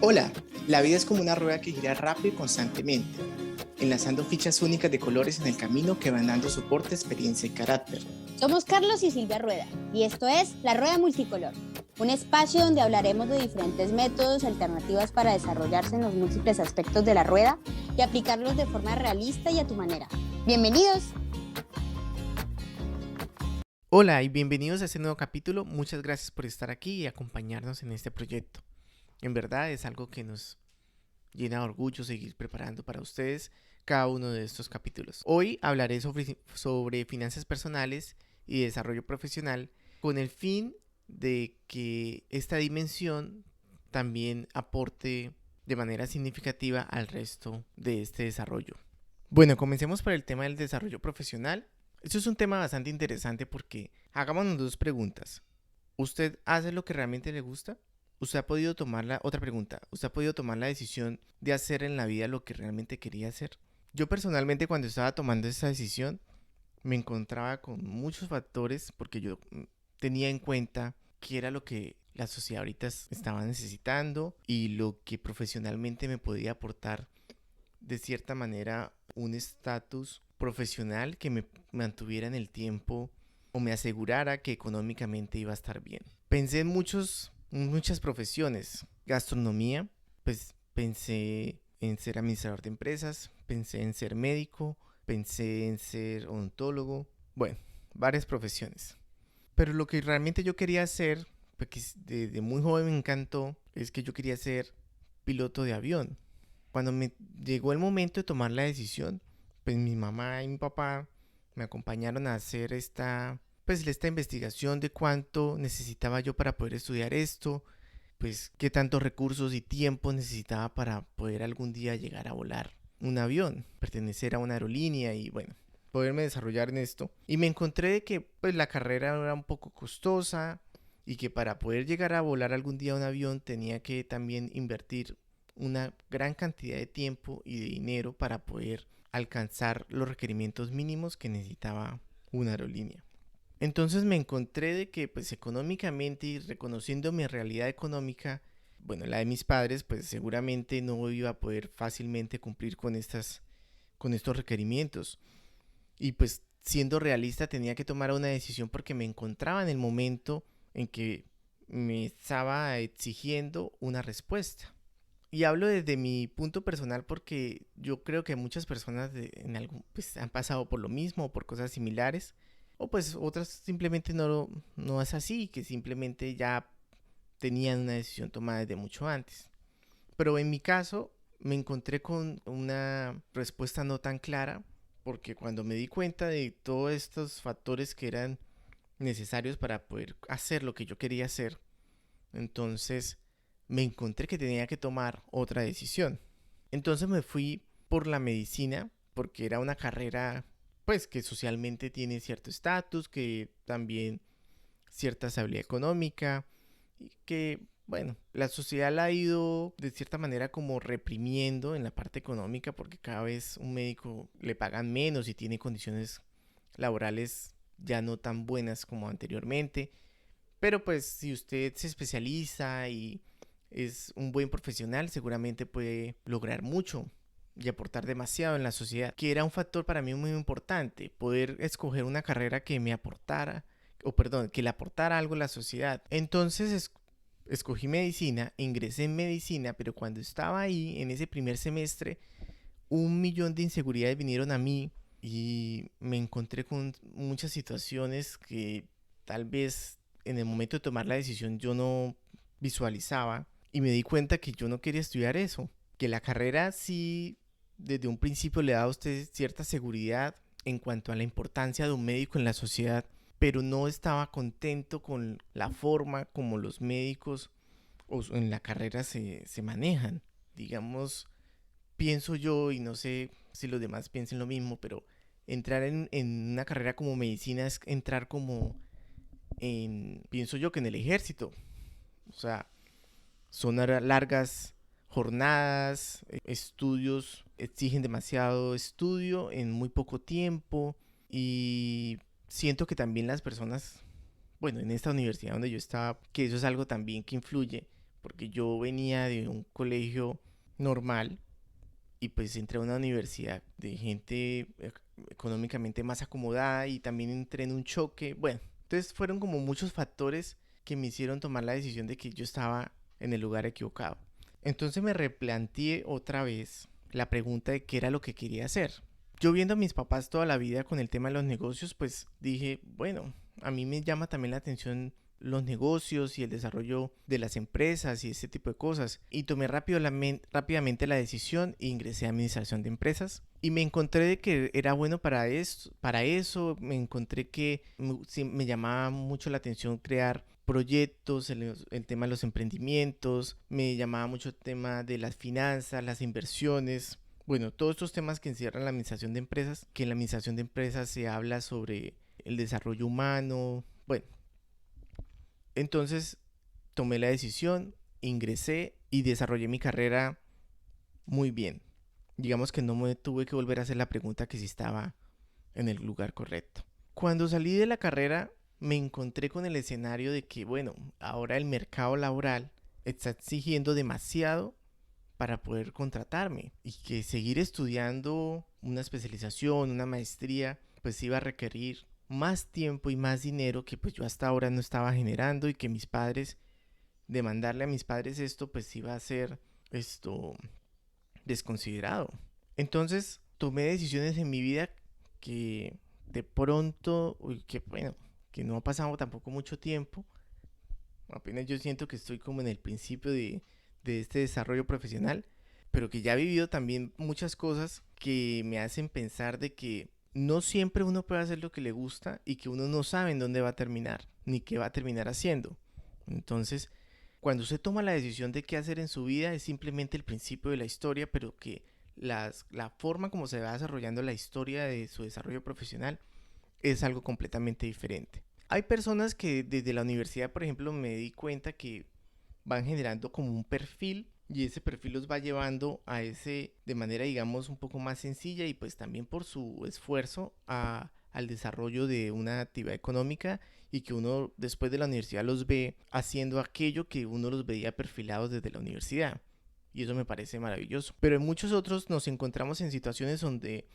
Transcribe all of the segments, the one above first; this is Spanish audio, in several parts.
Hola, la vida es como una rueda que gira rápido y constantemente, enlazando fichas únicas de colores en el camino que van dando soporte, experiencia y carácter. Somos Carlos y Silvia Rueda y esto es La Rueda Multicolor, un espacio donde hablaremos de diferentes métodos y alternativas para desarrollarse en los múltiples aspectos de la rueda y aplicarlos de forma realista y a tu manera. ¡Bienvenidos! Hola y bienvenidos a este nuevo capítulo. Muchas gracias por estar aquí y acompañarnos en este proyecto. En verdad es algo que nos llena de orgullo seguir preparando para ustedes cada uno de estos capítulos. Hoy hablaré sobre finanzas personales y desarrollo profesional con el fin de que esta dimensión también aporte de manera significativa al resto de este desarrollo. Bueno, comencemos por el tema del desarrollo profesional. Esto es un tema bastante interesante porque hagámonos dos preguntas. ¿Usted hace lo que realmente le gusta? ¿Usted ha podido tomar ¿Usted ha podido tomar la decisión de hacer en la vida lo que realmente quería hacer? Yo personalmente cuando estaba tomando esa decisión me encontraba con muchos factores porque yo tenía en cuenta qué era lo que la sociedad ahorita estaba necesitando y lo que profesionalmente me podía aportar de cierta manera un estatus profesional que me mantuviera en el tiempo o me asegurara que económicamente iba a estar bien. Pensé en muchas profesiones. Gastronomía, pues pensé en ser administrador de empresas, pensé en ser médico, pensé en ser odontólogo, bueno, varias profesiones. Pero lo que realmente yo quería hacer, porque desde muy joven me encantó, es que yo quería ser piloto de avión. Cuando me llegó el momento de tomar la decisión, pues mi mamá y mi papá me acompañaron a hacer esta investigación de cuánto necesitaba yo para poder estudiar esto, pues qué tantos recursos y tiempo necesitaba para poder algún día llegar a volar un avión, pertenecer a una aerolínea y bueno, poderme desarrollar en esto. Y me encontré de que pues la carrera era un poco costosa y que para poder llegar a volar algún día un avión tenía que también invertir una gran cantidad de tiempo y de dinero para poder alcanzar los requerimientos mínimos que necesitaba una aerolínea. Entonces me encontré de que pues económicamente y reconociendo mi realidad económica, bueno, la de mis padres, pues seguramente no iba a poder fácilmente cumplir con estos requerimientos. Y pues siendo realista tenía que tomar una decisión porque me encontraba en el momento en que me estaba exigiendo una respuesta. Y hablo desde mi punto personal porque yo creo que muchas personas pues, han pasado por lo mismo o por cosas similares. O pues otras simplemente no es así, que simplemente ya tenían una decisión tomada desde mucho antes. Pero en mi caso me encontré con una respuesta no tan clara porque cuando me di cuenta de todos estos factores que eran necesarios para poder hacer lo que yo quería hacer, entonces me encontré que tenía que tomar otra decisión. Entonces me fui por la medicina porque era una carrera pues que socialmente tiene cierto estatus, que también cierta estabilidad económica y que bueno, la sociedad la ha ido de cierta manera como reprimiendo en la parte económica porque cada vez un médico le pagan menos y tiene condiciones laborales ya no tan buenas como anteriormente. Pero pues si usted se especializa y es un buen profesional, seguramente puede lograr mucho y aportar demasiado en la sociedad, que era un factor para mí muy importante, poder escoger una carrera que me aportara, o perdón, que le aportara algo a la sociedad. Entonces escogí medicina, ingresé en medicina, pero cuando estaba ahí, en ese primer semestre, un millón de inseguridades vinieron a mí y me encontré con muchas situaciones que tal vez en el momento de tomar la decisión yo no visualizaba y me di cuenta que yo no quería estudiar eso, que la carrera sí desde un principio le da a usted cierta seguridad en cuanto a la importancia de un médico en la sociedad, pero no estaba contento con la forma como los médicos en la carrera se manejan. Digamos, pienso yo, y no sé si los demás piensen lo mismo, pero entrar en una carrera como medicina es entrar como pienso yo que en el ejército. O sea, son largas jornadas, estudios, exigen demasiado estudio en muy poco tiempo y siento que también las personas, bueno, en esta universidad donde yo estaba, que eso es algo también que influye, porque yo venía de un colegio normal y pues entré a una universidad de gente económicamente más acomodada y también entré en un choque. Bueno, entonces fueron como muchos factores que me hicieron tomar la decisión de que yo estaba en el lugar equivocado. Entonces me replanteé otra vez la pregunta de qué era lo que quería hacer. Yo viendo a mis papás toda la vida con el tema de los negocios, pues dije, bueno, a mí me llama también la atención los negocios y el desarrollo de las empresas y ese tipo de cosas. Y tomé rápidamente la decisión e ingresé a administración de empresas. Y me encontré de que era bueno para eso me encontré que sí, me llamaba mucho la atención crear proyectos, el tema de los emprendimientos, me llamaba mucho el tema de las finanzas, las inversiones. Bueno, todos estos temas que encierran la administración de empresas, que en la administración de empresas se habla sobre el desarrollo humano. Bueno, entonces tomé la decisión, ingresé y desarrollé mi carrera muy bien. Digamos que no me tuve que volver a hacer la pregunta que si estaba en el lugar correcto. Cuando salí de la carrera me encontré con el escenario de que, bueno, ahora el mercado laboral está exigiendo demasiado para poder contratarme y que seguir estudiando una especialización, una maestría, pues iba a requerir más tiempo y más dinero que pues yo hasta ahora no estaba generando y que mis padres, demandarle a mis padres esto pues iba a ser esto desconsiderado. Entonces tomé decisiones en mi vida que de pronto, que bueno, que no ha pasado tampoco mucho tiempo, apenas yo siento que estoy como en el principio de este desarrollo profesional, pero que ya he vivido también muchas cosas que me hacen pensar de que no siempre uno puede hacer lo que le gusta y que uno no sabe en dónde va a terminar, ni qué va a terminar haciendo. Entonces, cuando usted toma la decisión de qué hacer en su vida es simplemente el principio de la historia, pero que la forma como se va desarrollando la historia de su desarrollo profesional es algo completamente diferente. Hay personas que desde la universidad, por ejemplo, me di cuenta que van generando como un perfil y ese perfil los va llevando a ese de manera digamos un poco más sencilla y pues también por su esfuerzo al desarrollo de una actividad económica y que uno después de la universidad los ve haciendo aquello que uno los veía perfilados desde la universidad y eso me parece maravilloso. Pero en muchos otros nos encontramos en situaciones donde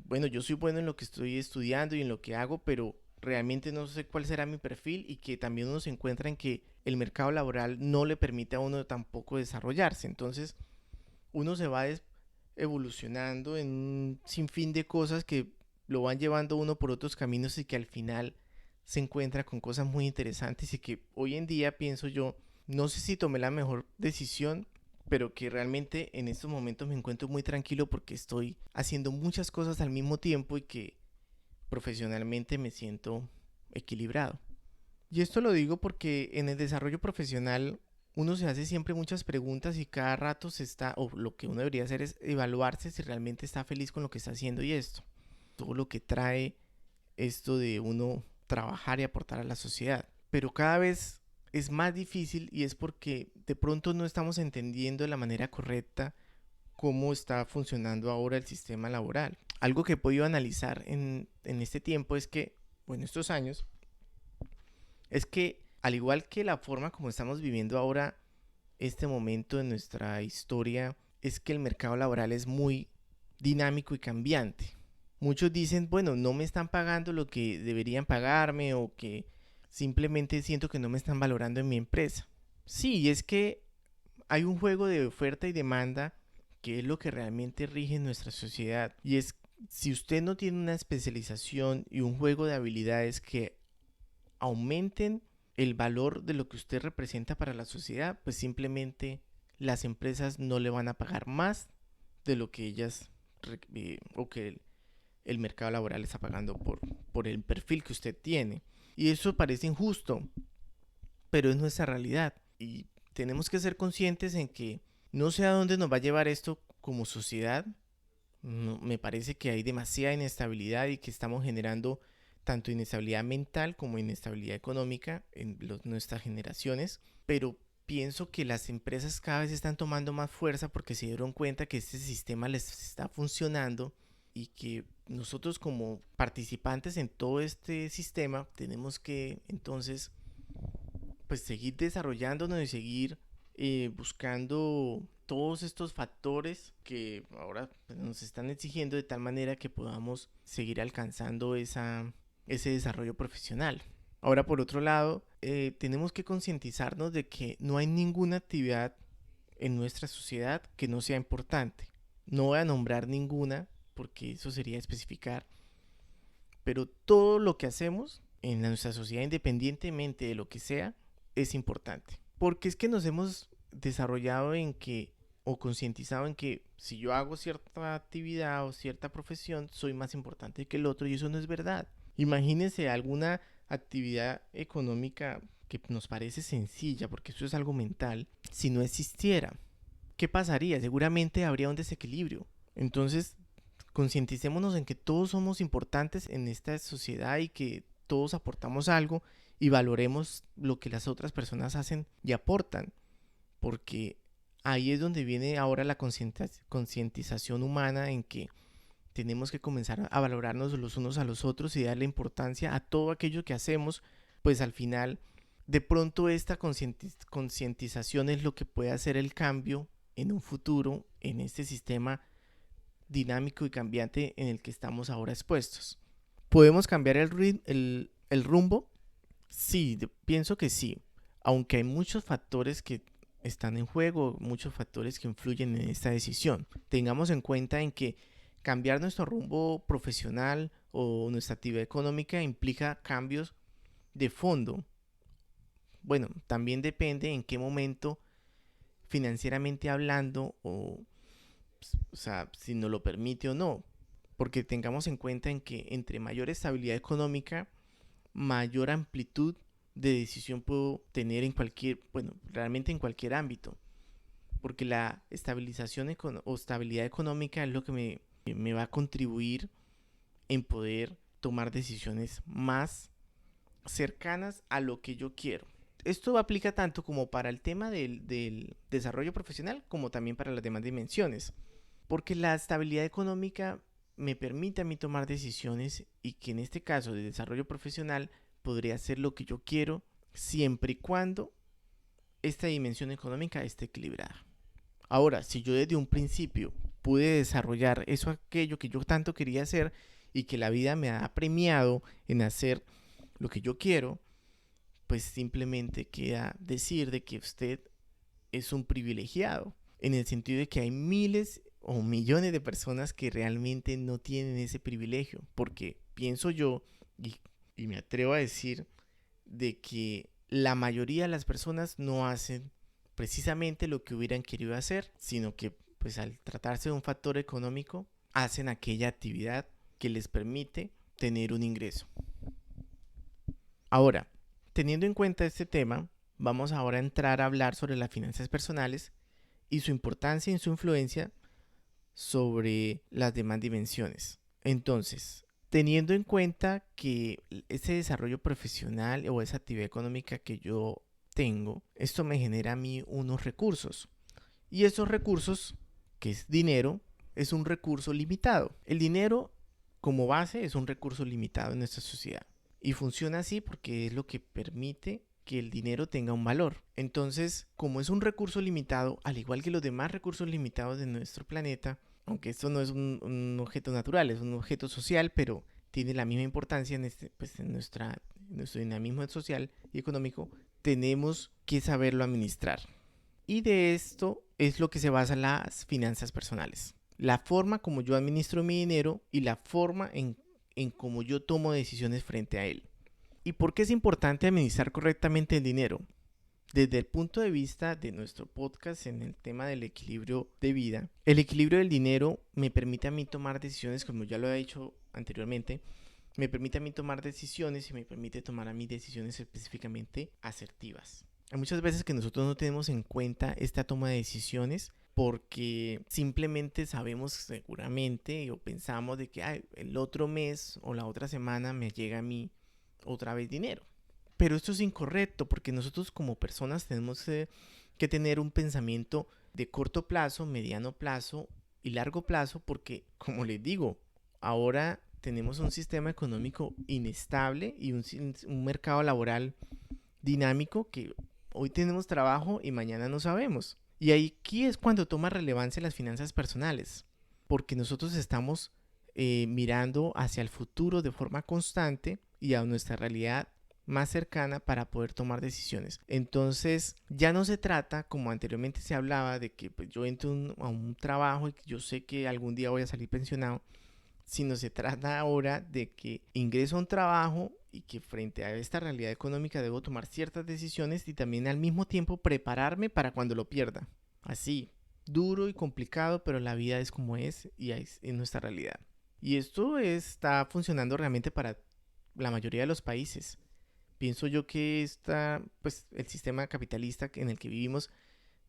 bueno, yo soy bueno en lo que estoy estudiando y en lo que hago, pero realmente no sé cuál será mi perfil y que también uno se encuentra en que el mercado laboral no le permite a uno tampoco desarrollarse. Entonces uno se va evolucionando en un sinfín de cosas que lo van llevando uno por otros caminos y que al final se encuentra con cosas muy interesantes y que hoy en día pienso yo, no sé si tomé la mejor decisión, pero que realmente en estos momentos me encuentro muy tranquilo porque estoy haciendo muchas cosas al mismo tiempo y que profesionalmente me siento equilibrado. Y esto lo digo porque en el desarrollo profesional uno se hace siempre muchas preguntas y cada rato se está, o lo que uno debería hacer es evaluarse si realmente está feliz con lo que está haciendo y esto. Todo lo que trae esto de uno trabajar y aportar a la sociedad. Pero cada vez es más difícil y es porque de pronto no estamos entendiendo de la manera correcta cómo está funcionando ahora el sistema laboral. Algo que he podido analizar en este tiempo es que, bueno, estos años, es que al igual que la forma como estamos viviendo ahora este momento en nuestra historia, es que el mercado laboral es muy dinámico y cambiante. Muchos dicen, bueno, no me están pagando lo que deberían pagarme o que simplemente siento que no me están valorando en mi empresa. Sí, es que hay un juego de oferta y demanda que es lo que realmente rige nuestra sociedad. Y es, si usted no tiene una especialización y un juego de habilidades que aumenten el valor de lo que usted representa para la sociedad, pues simplemente las empresas no le van a pagar más de lo que ellas o que el mercado laboral está pagando por el perfil que usted tiene. Y eso parece injusto, pero es nuestra realidad. Y tenemos que ser conscientes en que no sé a dónde nos va a llevar esto como sociedad. No, me parece que hay demasiada inestabilidad y que estamos generando tanto inestabilidad mental como inestabilidad económica en nuestras generaciones. Pero pienso que las empresas cada vez están tomando más fuerza porque se dieron cuenta que este sistema les está funcionando y que nosotros como participantes en todo este sistema tenemos que entonces pues seguir desarrollándonos y seguir buscando todos estos factores que ahora pues, nos están exigiendo de tal manera que podamos seguir alcanzando ese desarrollo profesional. Ahora, por otro lado, tenemos que concientizarnos de que no hay ninguna actividad en nuestra sociedad que no sea importante. No voy a nombrar ninguna porque eso sería especificar, pero todo lo que hacemos en nuestra sociedad, independientemente de lo que sea, es importante. Porque es que nos hemos desarrollado en que, o concientizado en que si yo hago cierta actividad o cierta profesión, soy más importante que el otro, y eso no es verdad. Imagínense alguna actividad económica que nos parece sencilla, porque eso es algo mental, si no existiera. ¿Qué pasaría? Seguramente habría un desequilibrio. Entonces, concienticémonos en que todos somos importantes en esta sociedad y que todos aportamos algo, y valoremos lo que las otras personas hacen y aportan, porque ahí es donde viene ahora la concientización humana, en que tenemos que comenzar a valorarnos los unos a los otros y darle importancia a todo aquello que hacemos, pues al final de pronto esta concientización es lo que puede hacer el cambio en un futuro en este sistema dinámico y cambiante en el que estamos ahora expuestos. ¿Podemos cambiar el rumbo? Sí, pienso que sí, aunque hay muchos factores que están en juego, muchos factores que influyen en esta decisión. Tengamos en cuenta en que cambiar nuestro rumbo profesional o nuestra actividad económica implica cambios de fondo. Bueno, también depende en qué momento, financieramente hablando, o sea, si nos lo permite o no, porque tengamos en cuenta en que entre mayor estabilidad económica, mayor amplitud de decisión puedo tener en cualquier, bueno, realmente en cualquier ámbito, porque la estabilización o estabilidad económica es lo que me va a contribuir en poder tomar decisiones más cercanas a lo que yo quiero. Esto aplica tanto como para el tema del desarrollo profesional como también para las demás dimensiones, porque la estabilidad económica me permite a mí tomar decisiones, y que en este caso de desarrollo profesional podría hacer lo que yo quiero siempre y cuando esta dimensión económica esté equilibrada. Ahora, si yo desde un principio pude desarrollar aquello que yo tanto quería hacer y que la vida me ha premiado en hacer lo que yo quiero, pues simplemente queda decir de que usted es un privilegiado, en el sentido de que hay miles o millones de personas que realmente no tienen ese privilegio, porque pienso yo, y me atrevo a decir, de que la mayoría de las personas no hacen precisamente lo que hubieran querido hacer, sino que pues al tratarse de un factor económico, hacen aquella actividad que les permite tener un ingreso. Ahora, teniendo en cuenta este tema, vamos ahora a entrar a hablar sobre las finanzas personales y su importancia y su influencia sobre las demás dimensiones. Entonces, teniendo en cuenta que ese desarrollo profesional o esa actividad económica que yo tengo, esto me genera a mí unos recursos. Y esos recursos, que es dinero, es un recurso limitado. El dinero, como base, es un recurso limitado en nuestra sociedad. Y funciona así porque es lo que permite que el dinero tenga un valor. Entonces, como es un recurso limitado, al igual que los demás recursos limitados de nuestro planeta, aunque esto no es un objeto natural, es un objeto social, pero tiene la misma importancia en nuestro dinamismo social y económico, tenemos que saberlo administrar. Y de esto es lo que se basan las finanzas personales. La forma como yo administro mi dinero y la forma en cómo yo tomo decisiones frente a él. ¿Y por qué es importante administrar correctamente el dinero? Desde el punto de vista de nuestro podcast en el tema del equilibrio de vida, el equilibrio del dinero me permite a mí tomar decisiones, como ya lo he dicho anteriormente, me permite a mí tomar decisiones y me permite tomar a mí decisiones específicamente asertivas. Hay muchas veces que nosotros no tenemos en cuenta esta toma de decisiones porque simplemente sabemos seguramente o pensamos de que el otro mes o la otra semana me llega a mí otra vez dinero. Pero esto es incorrecto, porque nosotros como personas tenemos que tener un pensamiento de corto plazo, mediano plazo y largo plazo, porque como les digo, ahora tenemos un sistema económico inestable y un mercado laboral dinámico que Hoy tenemos trabajo y mañana no sabemos. Y aquí es cuando toma relevancia las finanzas personales, porque nosotros estamos mirando hacia el futuro de forma constante y a nuestra realidad más cercana para poder tomar decisiones. Entonces ya no se trata, como anteriormente se hablaba, de que pues, yo entro a un trabajo y que yo sé que algún día voy a salir pensionado, sino se trata ahora de que ingreso a un trabajo y que frente a esta realidad económica debo tomar ciertas decisiones y también al mismo tiempo prepararme para cuando lo pierda. Así, duro y complicado, pero la vida es como es y es nuestra realidad. Y esto está funcionando realmente para la mayoría de los países. Pienso yo que pues, el sistema capitalista en el que vivimos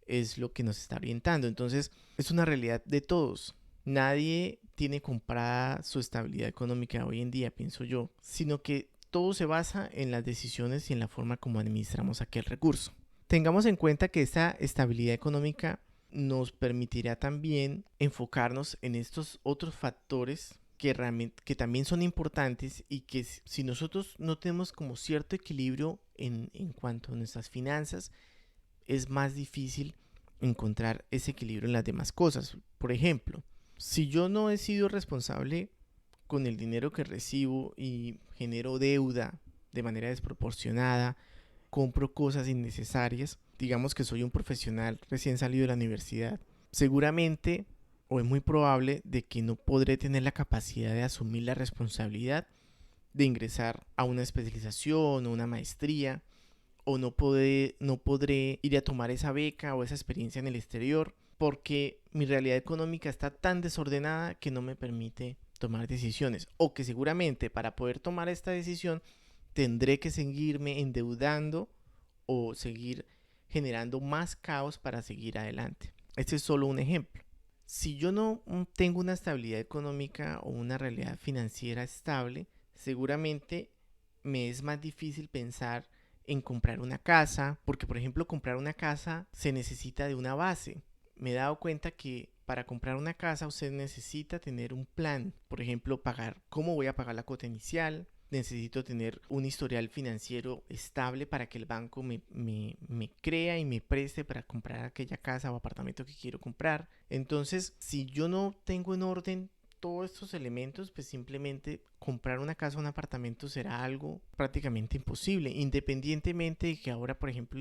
es lo que nos está orientando. Entonces, es una realidad de todos. Nadie tiene comprada su estabilidad económica hoy en día, pienso yo, sino que todo se basa en las decisiones y en la forma como administramos aquel recurso. Tengamos en cuenta que esta estabilidad económica nos permitirá también enfocarnos en estos otros factores que también son importantes y que si nosotros no tenemos como cierto equilibrio en cuanto a nuestras finanzas, es más difícil encontrar ese equilibrio en las demás cosas. Por ejemplo, si yo no he sido responsable con el dinero que recibo y genero deuda de manera desproporcionada, compro cosas innecesarias, digamos que soy un profesional recién salido de la universidad, seguramente o es muy probable de que no podré tener la capacidad de asumir la responsabilidad de ingresar a una especialización o una maestría, o no podré ir a tomar esa beca o esa experiencia en el exterior porque mi realidad económica está tan desordenada que no me permite tomar decisiones, o que seguramente para poder tomar esta decisión tendré que seguirme endeudando o seguir generando más caos para seguir adelante. Este es solo un ejemplo. Si yo no tengo una estabilidad económica o una realidad financiera estable, seguramente me es más difícil pensar en comprar una casa, porque por ejemplo comprar una casa se necesita de una base. Me he dado cuenta que para comprar una casa usted necesita tener un plan, por ejemplo cómo voy a pagar la cuota inicial, necesito tener un historial financiero estable para que el banco me crea y me preste para comprar aquella casa o apartamento que quiero comprar. Entonces, si yo no tengo en orden todos estos elementos, pues simplemente comprar una casa o un apartamento será algo prácticamente imposible, independientemente de que ahora, por ejemplo,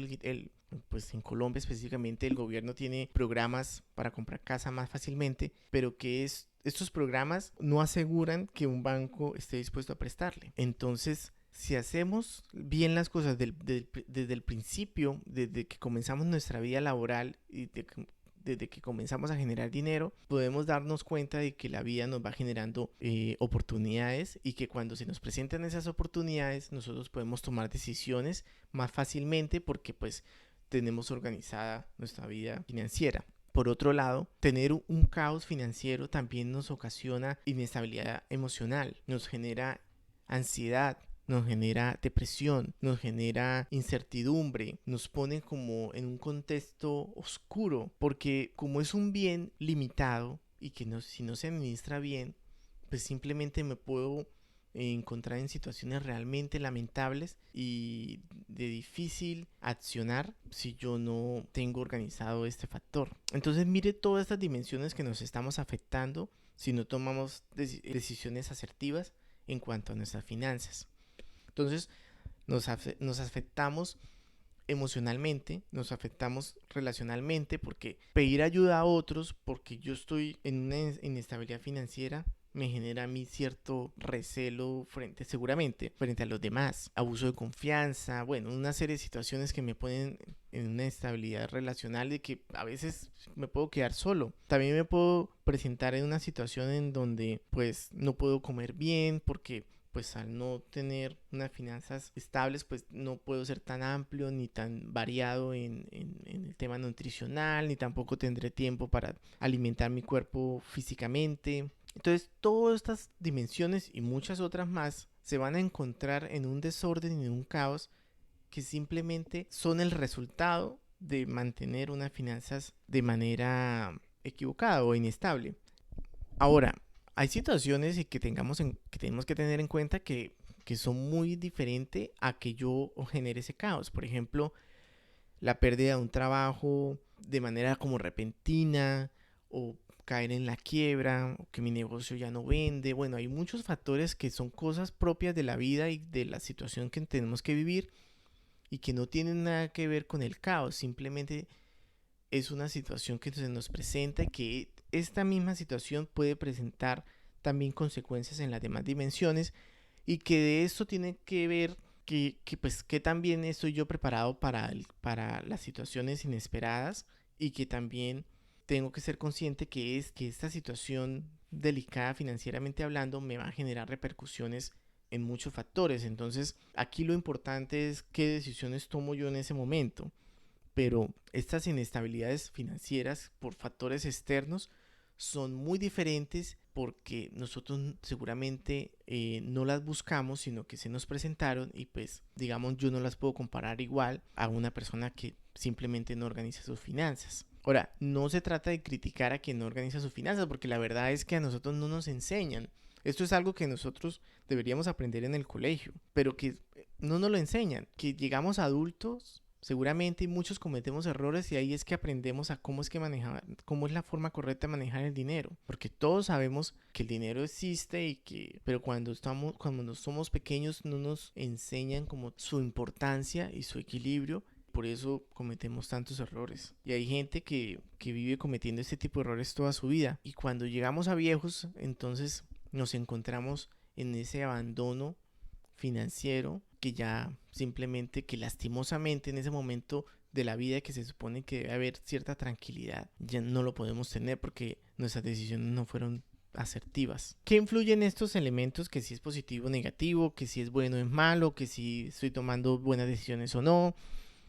pues en Colombia específicamente el gobierno tiene programas para comprar casa más fácilmente, pero estos programas no aseguran que un banco esté dispuesto a prestarle. Entonces, si hacemos bien las cosas desde el principio, desde que comenzamos nuestra vida laboral y desde que comenzamos a generar dinero, podemos darnos cuenta de que la vida nos va generando oportunidades y que cuando se nos presentan esas oportunidades nosotros podemos tomar decisiones más fácilmente porque pues tenemos organizada nuestra vida financiera. Por otro lado, tener un caos financiero también nos ocasiona inestabilidad emocional, nos genera ansiedad, nos genera depresión, nos genera incertidumbre, nos pone como en un contexto oscuro, porque como es un bien limitado y que si no se administra bien, pues simplemente me puedo encontrar en situaciones realmente lamentables y de difícil accionar si yo no tengo organizado este factor. Entonces mire todas estas dimensiones que nos estamos afectando si no tomamos decisiones asertivas en cuanto a nuestras finanzas. Entonces nos afectamos emocionalmente, nos afectamos relacionalmente porque pedir ayuda a otros porque yo estoy en una inestabilidad financiera me genera a mí cierto recelo seguramente frente a los demás, abuso de confianza, bueno, una serie de situaciones que me ponen en una estabilidad relacional de que a veces me puedo quedar solo. También me puedo presentar en una situación en donde pues no puedo comer bien porque pues al no tener unas finanzas estables, pues no puedo ser tan amplio ni tan variado en el tema nutricional, ni tampoco tendré tiempo para alimentar mi cuerpo físicamente. Entonces, todas estas dimensiones y muchas otras más se van a encontrar en un desorden y en un caos que simplemente son el resultado de mantener unas finanzas de manera equivocada o inestable. Ahora, hay situaciones y que tenemos que tener en cuenta que son muy diferentes a que yo genere ese caos. Por ejemplo, la pérdida de un trabajo de manera como repentina, o caer en la quiebra, o que mi negocio ya no vende. Bueno, hay muchos factores que son cosas propias de la vida y de la situación que tenemos que vivir y que no tienen nada que ver con el caos, simplemente es una situación que se nos presenta y que esta misma situación puede presentar también consecuencias en las demás dimensiones, y que de esto tiene que ver pues que también estoy yo preparado para las situaciones inesperadas, y que también tengo que ser consciente que esta situación delicada financieramente hablando me va a generar repercusiones en muchos factores. Entonces aquí lo importante es qué decisiones tomo yo en ese momento. Pero estas inestabilidades financieras por factores externos son muy diferentes, porque nosotros seguramente no las buscamos, sino que se nos presentaron, y pues digamos yo no las puedo comparar igual a una persona que simplemente no organiza sus finanzas. Ahora, no se trata de criticar a quien no organiza sus finanzas, porque la verdad es que a nosotros no nos enseñan. Esto es algo que nosotros deberíamos aprender en el colegio, pero que no nos lo enseñan. Que llegamos a adultos, seguramente muchos cometemos errores, y ahí es que aprendemos a cómo es que manejar, cómo es la forma correcta de manejar el dinero, porque todos sabemos que el dinero existe pero cuando somos pequeños no nos enseñan como su importancia y su equilibrio. Por eso cometemos tantos errores. Y hay gente que vive cometiendo este tipo de errores toda su vida. Y cuando llegamos a viejos, entonces nos encontramos en ese abandono financiero, que ya simplemente, que lastimosamente en ese momento de la vida que se supone que debe haber cierta tranquilidad, ya no lo podemos tener porque nuestras decisiones no fueron asertivas. ¿Qué influyen estos elementos? Que si es positivo o negativo, que si es bueno o es malo, que si estoy tomando buenas decisiones o no.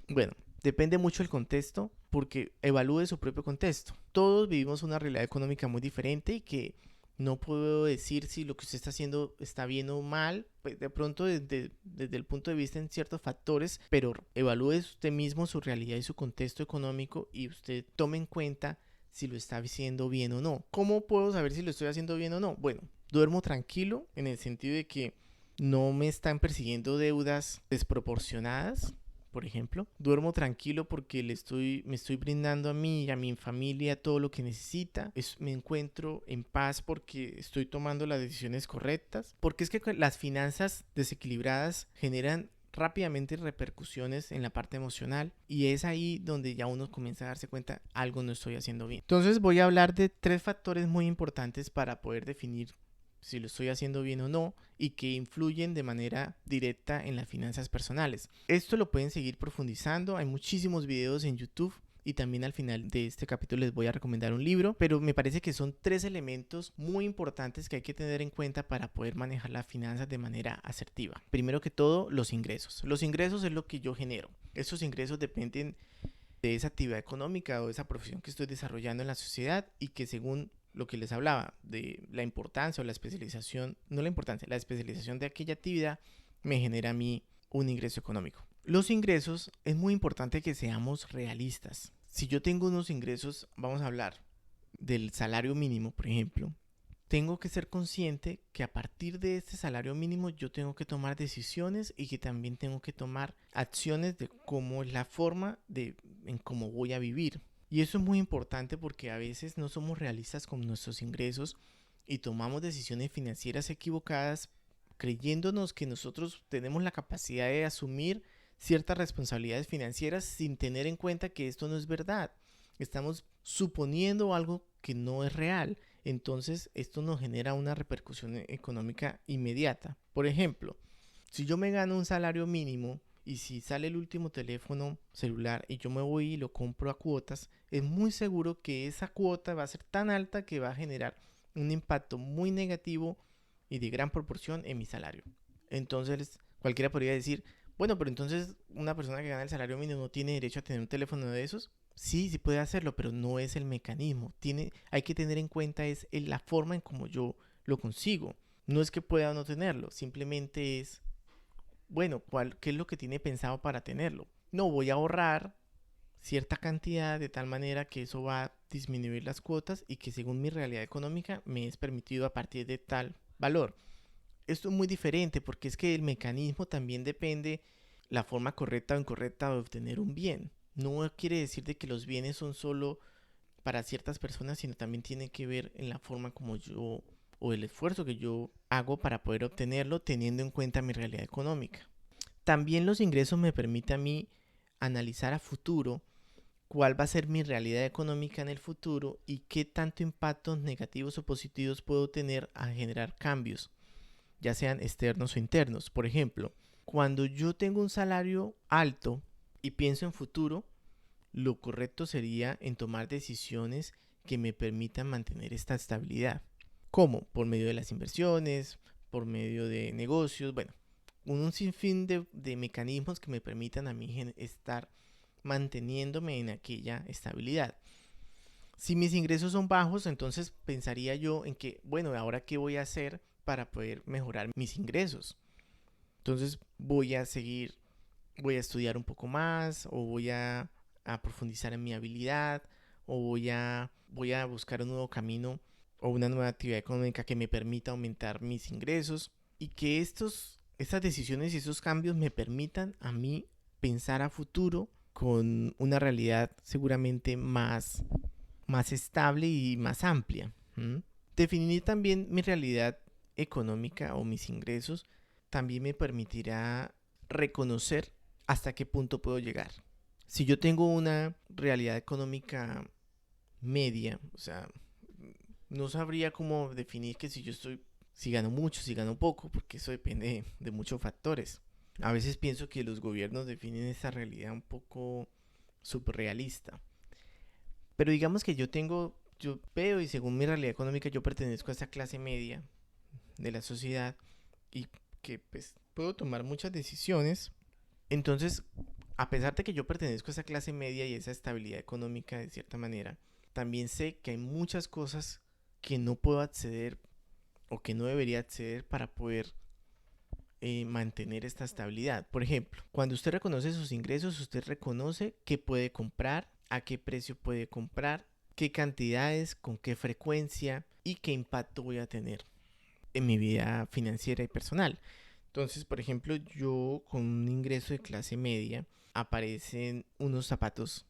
Bueno, depende mucho del contexto, porque evalúe su propio contexto. Todos vivimos una realidad económica muy diferente, y que no puedo decir si lo que usted está haciendo está bien o mal, pues de pronto desde el punto de vista en ciertos factores, pero evalúe usted mismo su realidad y su contexto económico, y usted tome en cuenta si lo está haciendo bien o no. ¿Cómo puedo saber si lo estoy haciendo bien o no? Bueno, duermo tranquilo en el sentido de que no me están persiguiendo deudas desproporcionadas. Por ejemplo, duermo tranquilo porque me estoy brindando a mí y a mi familia todo lo que necesita. Me encuentro en paz porque estoy tomando las decisiones correctas. Porque es que las finanzas desequilibradas generan rápidamente repercusiones en la parte emocional, y es ahí donde ya uno comienza a darse cuenta: algo no estoy haciendo bien. Entonces voy a hablar de 3 factores muy importantes para poder definir si lo estoy haciendo bien o no, y que influyen de manera directa en las finanzas personales. Esto lo pueden seguir profundizando, hay muchísimos videos en YouTube, y también al final de este capítulo les voy a recomendar un libro, pero me parece que son 3 elementos muy importantes que hay que tener en cuenta para poder manejar las finanzas de manera asertiva. Primero que todo, los ingresos. Los ingresos es lo que yo genero. Estos ingresos dependen de esa actividad económica o de esa profesión que estoy desarrollando en la sociedad, y que según lo que les hablaba de la importancia o la especialización, no la importancia, la especialización de aquella actividad me genera a mí un ingreso económico. Los ingresos, es muy importante que seamos realistas. Si yo tengo unos ingresos, vamos a hablar del salario mínimo, por ejemplo, tengo que ser consciente que a partir de este salario mínimo yo tengo que tomar decisiones, y que también tengo que tomar acciones de cómo es la forma en cómo voy a vivir. Y eso es muy importante, porque a veces no somos realistas con nuestros ingresos y tomamos decisiones financieras equivocadas, creyéndonos que nosotros tenemos la capacidad de asumir ciertas responsabilidades financieras sin tener en cuenta que esto no es verdad. Estamos suponiendo algo que no es real. Entonces esto nos genera una repercusión económica inmediata. Por ejemplo, si yo me gano un salario mínimo, y si sale el último teléfono celular y yo me voy y lo compro a cuotas, es muy seguro que esa cuota va a ser tan alta que va a generar un impacto muy negativo y de gran proporción en mi salario. Entonces cualquiera podría decir: bueno, pero entonces una persona que gana el salario mínimo no tiene derecho a tener un teléfono de esos. Sí, sí puede hacerlo, pero no es el mecanismo. Hay que tener en cuenta la forma en cómo yo lo consigo. No es que pueda o no tenerlo, simplemente es, bueno, ¿qué es lo que tiene pensado para tenerlo? No, voy a ahorrar cierta cantidad de tal manera que eso va a disminuir las cuotas, y que según mi realidad económica me es permitido a partir de tal valor. Esto es muy diferente, porque es que el mecanismo también depende la forma correcta o incorrecta de obtener un bien. no quiere decir de que los bienes son solo para ciertas personas, sino también tiene que ver en la forma como yo o el esfuerzo que yo hago para poder obtenerlo teniendo en cuenta mi realidad económica. También los ingresos me permiten a mí analizar a futuro cuál va a ser mi realidad económica en el futuro y qué tanto impactos negativos o positivos puedo tener a generar cambios, ya sean externos o internos. Por ejemplo, cuando yo tengo un salario alto y pienso en futuro, lo correcto sería en tomar decisiones que me permitan mantener esta estabilidad. ¿Cómo? Por medio de las inversiones, por medio de negocios, bueno, un sinfín de mecanismos que me permitan a mí estar manteniéndome en aquella estabilidad. Si mis ingresos son bajos, entonces pensaría yo en que, bueno, ahora qué voy a hacer para poder mejorar mis ingresos. Entonces voy a estudiar un poco más o voy a profundizar en mi habilidad o voy a buscar un nuevo camino o una nueva actividad económica que me permita aumentar mis ingresos y que estas decisiones y esos cambios me permitan a mí pensar a futuro con una realidad seguramente más estable y más amplia. Definir también mi realidad económica o mis ingresos también me permitirá reconocer hasta qué punto puedo llegar. Si yo tengo una realidad económica media, o sea, no sabría cómo definir que si gano mucho, si gano poco, porque eso depende de muchos factores. A veces pienso que los gobiernos definen esta realidad un poco surrealista. Pero digamos que yo veo y según mi realidad económica yo pertenezco a esta clase media de la sociedad y que pues puedo tomar muchas decisiones. Entonces, a pesar de que yo pertenezco a esa clase media y esa estabilidad económica de cierta manera, también sé que hay muchas cosas que no puedo acceder o que no debería acceder para poder mantener esta estabilidad. Por ejemplo, cuando usted reconoce sus ingresos, usted reconoce qué puede comprar, a qué precio puede comprar, qué cantidades, con qué frecuencia y qué impacto voy a tener en mi vida financiera y personal. Entonces, por ejemplo, yo con un ingreso de clase media aparecen unos zapatos,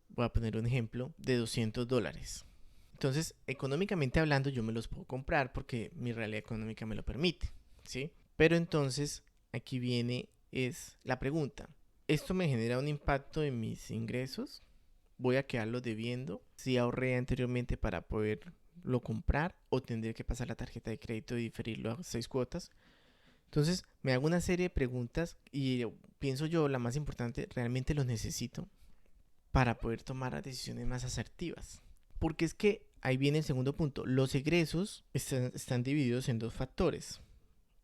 voy a poner un ejemplo, de $200. Entonces, económicamente hablando, yo me los puedo comprar porque mi realidad económica me lo permite, ¿sí? Pero entonces, aquí es la pregunta. ¿Esto me genera un impacto en mis ingresos? ¿Voy a quedarlo debiendo? Si ahorré anteriormente para poderlo comprar o tendré que pasar la tarjeta de crédito y diferirlo a 6 cuotas. Entonces me hago una serie de preguntas y pienso yo, la más importante, ¿realmente lo necesito para poder tomar decisiones más asertivas? Porque es que ahí viene el segundo punto. Los egresos están divididos en dos factores.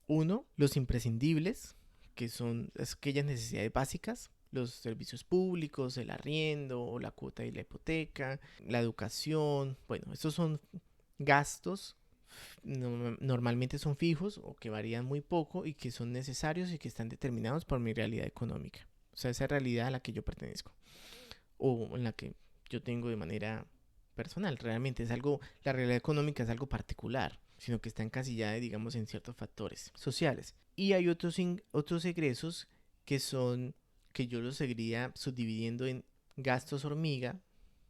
Uno, los imprescindibles, que son aquellas necesidades básicas, los servicios públicos, el arriendo o la cuota de la hipoteca, la educación. Bueno, estos son gastos, normalmente son fijos o que varían muy poco y que son necesarios y que están determinados por mi realidad económica. O sea, esa realidad a la que yo pertenezco o en la que yo tengo de manera personal. Realmente la realidad económica es algo particular, sino que está encasillada, digamos, en ciertos factores sociales. Y hay otros egresos que yo los seguiría subdividiendo en gastos hormiga.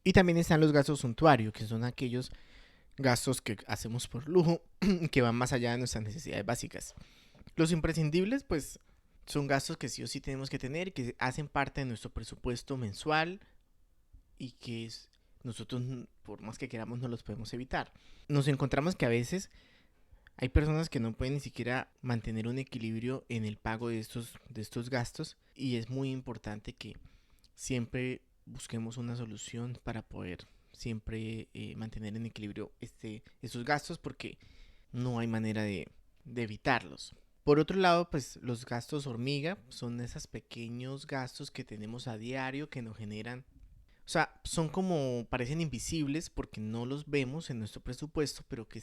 Y también están los gastos suntuarios, que son aquellos gastos que hacemos por lujo, que van más allá de nuestras necesidades básicas. Los imprescindibles, pues, son gastos que sí o sí tenemos que tener, que hacen parte de nuestro presupuesto mensual y que nosotros, por más que queramos, no los podemos evitar. Nos encontramos que a veces hay personas que no pueden ni siquiera mantener un equilibrio en el pago de estos gastos y es muy importante que siempre busquemos una solución para poder siempre mantener en equilibrio estos gastos porque no hay manera de evitarlos. Por otro lado, pues los gastos hormiga son esos pequeños gastos que tenemos a diario que nos generan, o sea, son como, parecen invisibles porque no los vemos en nuestro presupuesto, pero que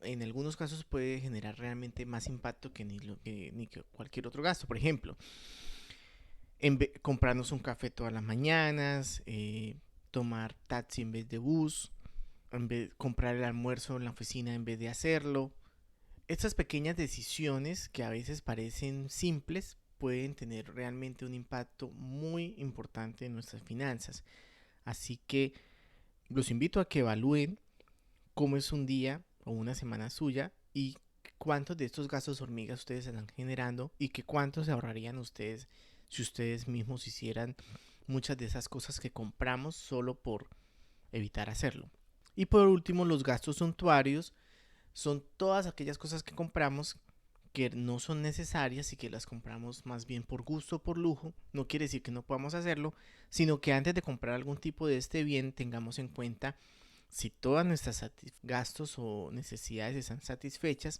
en algunos casos puede generar realmente más impacto que ni que cualquier otro gasto. Por ejemplo, comprarnos un café todas las mañanas, tomar taxi en vez de bus, comprar el almuerzo en la oficina en vez de hacerlo. Estas pequeñas decisiones que a veces parecen simples, pueden tener realmente un impacto muy importante en nuestras finanzas. Así que los invito a que evalúen cómo es un día o una semana suya y cuántos de estos gastos hormigas ustedes están generando y que cuántos se ahorrarían ustedes si ustedes mismos hicieran muchas de esas cosas que compramos solo por evitar hacerlo. Y por último, los gastos suntuarios son todas aquellas cosas que compramos que no son necesarias y que las compramos más bien por gusto o por lujo. No quiere decir que no podamos hacerlo, sino que antes de comprar algún tipo de este bien tengamos en cuenta si todas nuestras gastos o necesidades están satisfechas,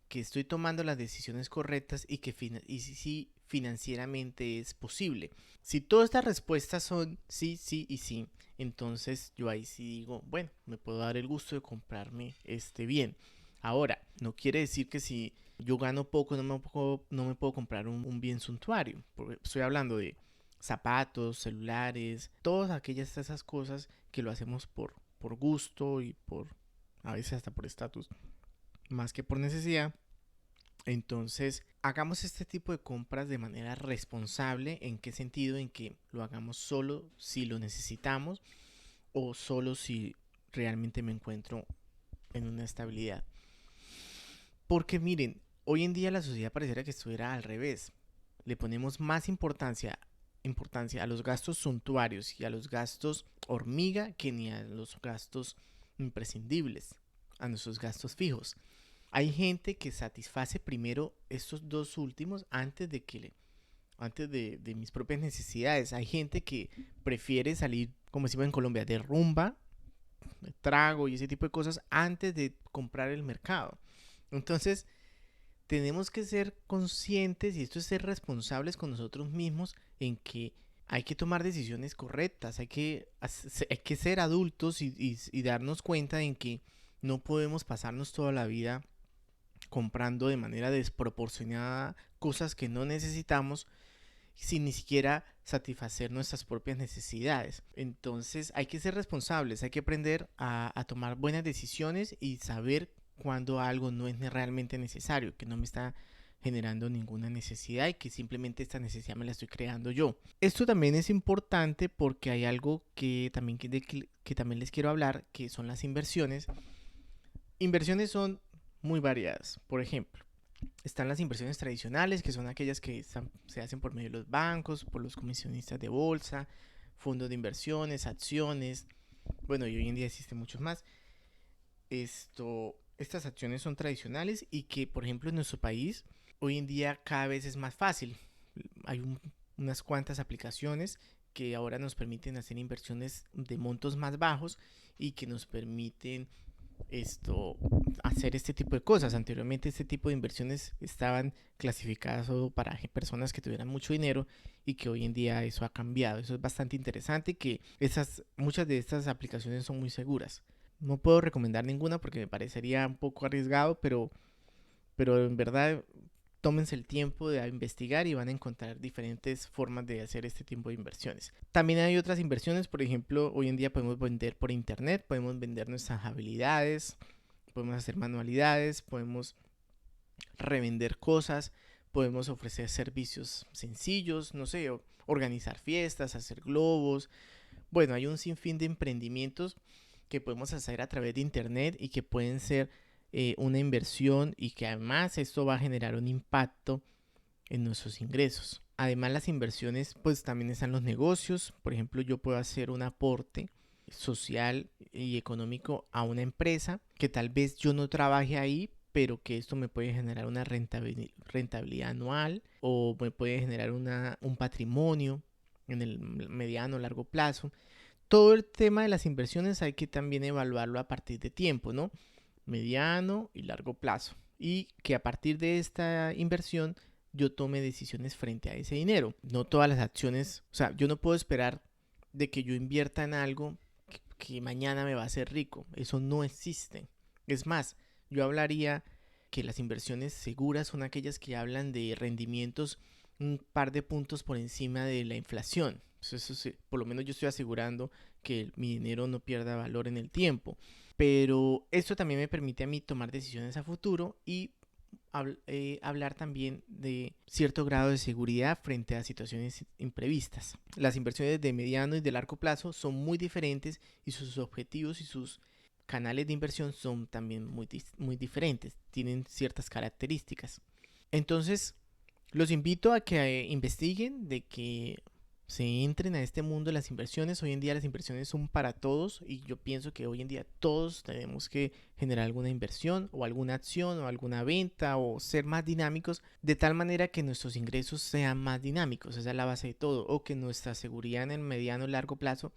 que estoy tomando las decisiones correctas y que si financieramente es posible. Si todas estas respuestas son sí, sí y sí, entonces yo ahí sí digo, bueno, me puedo dar el gusto de comprarme este bien. Ahora, no quiere decir que si yo gano poco no me puedo comprar un bien suntuario. Porque estoy hablando de zapatos, celulares, todas aquellas esas cosas que lo hacemos por gusto y a veces hasta por estatus, más que por necesidad. Entonces, hagamos este tipo de compras de manera responsable. ¿En qué sentido? En que lo hagamos solo si lo necesitamos o solo si realmente me encuentro en una estabilidad. Porque miren, hoy en día la sociedad pareciera que estuviera al revés. Le ponemos más importancia a los gastos suntuarios y a los gastos hormiga que ni a los gastos imprescindibles, a nuestros gastos fijos. Hay gente que satisface primero estos dos últimos antes de mis propias necesidades. Hay gente que prefiere salir, como decimos en Colombia, de rumba, de trago y ese tipo de cosas antes de comprar el mercado. Entonces, tenemos que ser conscientes, y esto es ser responsables con nosotros mismos, en que hay que tomar decisiones correctas, hay que ser adultos y darnos cuenta en que no podemos pasarnos toda la vida comprando de manera desproporcionada cosas que no necesitamos sin ni siquiera satisfacer nuestras propias necesidades. Entonces hay que ser responsables, hay que aprender a tomar buenas decisiones y saber cuando algo no es realmente necesario, que no me está generando ninguna necesidad y que simplemente esta necesidad me la estoy creando yo. Esto también es importante porque hay algo que también les quiero hablar, que son las inversiones. Inversiones son muy variadas. Por ejemplo, están las inversiones tradicionales, que son aquellas que se hacen por medio de los bancos, por los comisionistas de bolsa, fondos de inversiones, acciones. Bueno, y hoy en día existen muchos más. Estas acciones son tradicionales y que, por ejemplo, en nuestro país, hoy en día cada vez es más fácil. Hay unas cuantas aplicaciones que ahora nos permiten hacer inversiones de montos más bajos y que nos permiten hacer este tipo de cosas. Anteriormente este tipo de inversiones estaban clasificadas solo para personas que tuvieran mucho dinero y que hoy en día eso ha cambiado. Eso es bastante interesante, que muchas de estas aplicaciones son muy seguras. No puedo recomendar ninguna porque me parecería un poco arriesgado, pero en verdad tómense el tiempo de investigar y van a encontrar diferentes formas de hacer este tipo de inversiones. También hay otras inversiones, por ejemplo, hoy en día podemos vender por internet, podemos vender nuestras habilidades, podemos hacer manualidades, podemos revender cosas, podemos ofrecer servicios sencillos, no sé, organizar fiestas, hacer globos. Bueno, hay un sinfín de emprendimientos que podemos hacer a través de internet y que pueden ser una inversión y que además esto va a generar un impacto en nuestros ingresos. Además, las inversiones, pues también están los negocios. Por ejemplo, yo puedo hacer un aporte social y económico a una empresa que tal vez yo no trabaje ahí, pero que esto me puede generar una rentabilidad anual o me puede generar un patrimonio en el mediano o largo plazo. Todo el tema de las inversiones hay que también evaluarlo a partir de tiempo, ¿no? Mediano y largo plazo. Y que a partir de esta inversión yo tome decisiones frente a ese dinero. No todas las acciones, o sea, yo no puedo esperar de que yo invierta en algo que mañana me va a hacer rico. Eso no existe. Es más, yo hablaría que las inversiones seguras son aquellas que hablan de rendimientos un par de puntos por encima de la inflación. Eso sí, por lo menos yo estoy asegurando que mi dinero no pierda valor en el tiempo. Pero esto también me permite a mí tomar decisiones a futuro y hablar también de cierto grado de seguridad frente a situaciones imprevistas. Las inversiones de mediano y de largo plazo son muy diferentes y sus objetivos y sus canales de inversión son también muy diferentes, tienen ciertas características. Entonces, los invito a que investiguen, de que se entren a este mundo de las inversiones. Hoy en día las inversiones son para todos y yo pienso que hoy en día todos tenemos que generar alguna inversión o alguna acción o alguna venta o ser más dinámicos de tal manera que nuestros ingresos sean más dinámicos. Esa es la base de todo, o que nuestra seguridad en el mediano y largo plazo,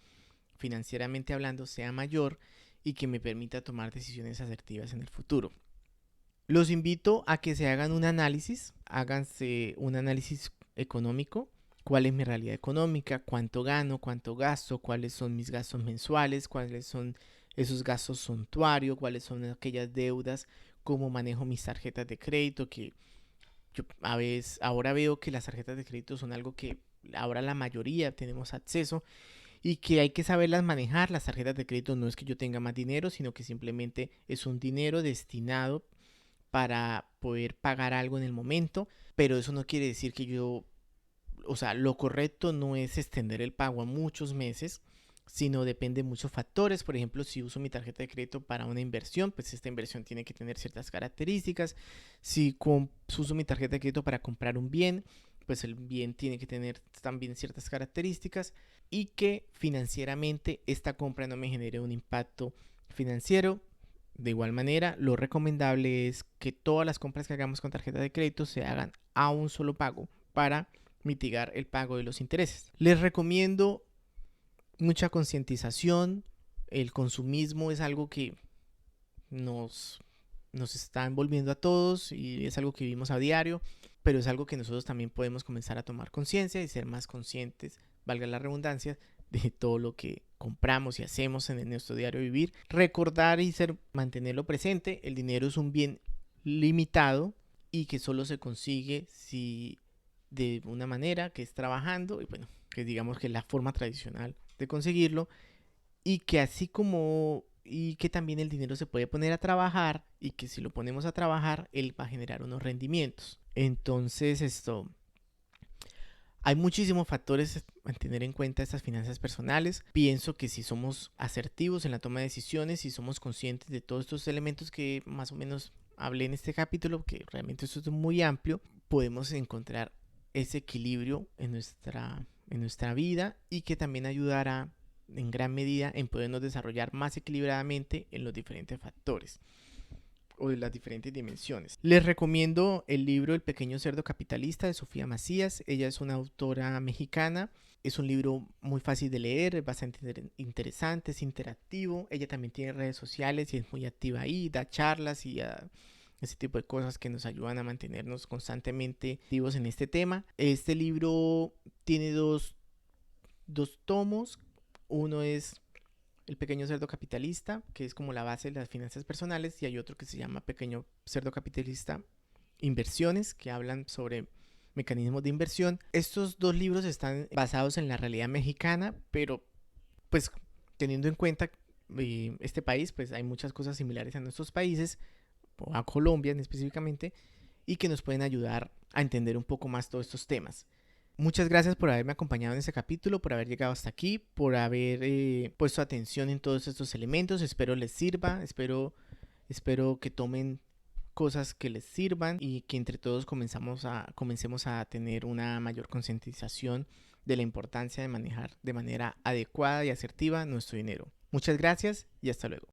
financieramente hablando, sea mayor y que me permita tomar decisiones asertivas en el futuro. Los invito a que se hagan un análisis, háganse un análisis económico. ¿Cuál es mi realidad económica? ¿Cuánto gano? ¿Cuánto gasto? ¿Cuáles son mis gastos mensuales? ¿Cuáles son esos gastos suntuarios? ¿Cuáles son aquellas deudas? ¿Cómo manejo mis tarjetas de crédito? Que yo a veces ahora veo que las tarjetas de crédito son algo que ahora la mayoría tenemos acceso y que hay que saberlas manejar. Las tarjetas de crédito no es que yo tenga más dinero, sino que simplemente es un dinero destinado para poder pagar algo en el momento, pero eso no quiere decir que lo correcto no es extender el pago a muchos meses, sino depende de muchos factores. Por ejemplo, si uso mi tarjeta de crédito para una inversión, pues esta inversión tiene que tener ciertas características. Si uso mi tarjeta de crédito para comprar un bien, pues el bien tiene que tener también ciertas características, y que financieramente esta compra no me genere un impacto financiero. De igual manera, lo recomendable es que todas las compras que hagamos con tarjeta de crédito se hagan a un solo pago para mitigar el pago de los intereses. Les recomiendo mucha concientización. El consumismo es algo que nos está envolviendo a todos y es algo que vivimos a diario, pero es algo que nosotros también podemos comenzar a tomar conciencia y ser más conscientes, valga la redundancia, de todo lo que compramos y hacemos en nuestro diario vivir. Recordar y mantenerlo presente: el dinero es un bien limitado y que solo se consigue si de una manera, que es trabajando, y bueno, que digamos que es la forma tradicional de conseguirlo, y que también el dinero se puede poner a trabajar, y que si lo ponemos a trabajar, él va a generar unos rendimientos. Entonces hay muchísimos factores a tener en cuenta estas finanzas personales. Pienso que si somos asertivos en la toma de decisiones, si somos conscientes de todos estos elementos que más o menos hablé en este capítulo, que realmente esto es muy amplio, podemos encontrar ese equilibrio en nuestra vida, y que también ayudará en gran medida en podernos desarrollar más equilibradamente en los diferentes factores o de las diferentes dimensiones. Les recomiendo el libro El pequeño cerdo capitalista de Sofía Macías. Ella es una autora mexicana. Es un libro muy fácil de leer, es bastante interesante, es interactivo. Ella también tiene redes sociales y es muy activa ahí, da charlas y ese tipo de cosas que nos ayudan a mantenernos constantemente activos en este tema. Este libro tiene dos tomos. Uno es El pequeño cerdo capitalista, que es como la base de las finanzas personales, y hay otro que se llama Pequeño cerdo capitalista Inversiones, que hablan sobre mecanismos de inversión. Estos dos libros están basados en la realidad mexicana, pero pues teniendo en cuenta este país, pues hay muchas cosas similares a nuestros países, o a Colombia específicamente, y que nos pueden ayudar a entender un poco más todos estos temas. Muchas gracias por haberme acompañado en este capítulo, por haber llegado hasta aquí, por haber puesto atención en todos estos elementos. Espero les sirva, espero que tomen cosas que les sirvan y que entre todos comencemos a tener una mayor concientización de la importancia de manejar de manera adecuada y asertiva nuestro dinero. Muchas gracias y hasta luego.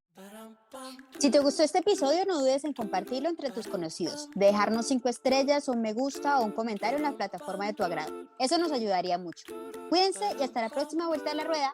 Si te gustó este episodio, no dudes en compartirlo entre tus conocidos, de dejarnos 5 estrellas, un me gusta o un comentario en la plataforma de tu agrado. Eso nos ayudaría mucho. Cuídense y hasta la próxima vuelta de la rueda.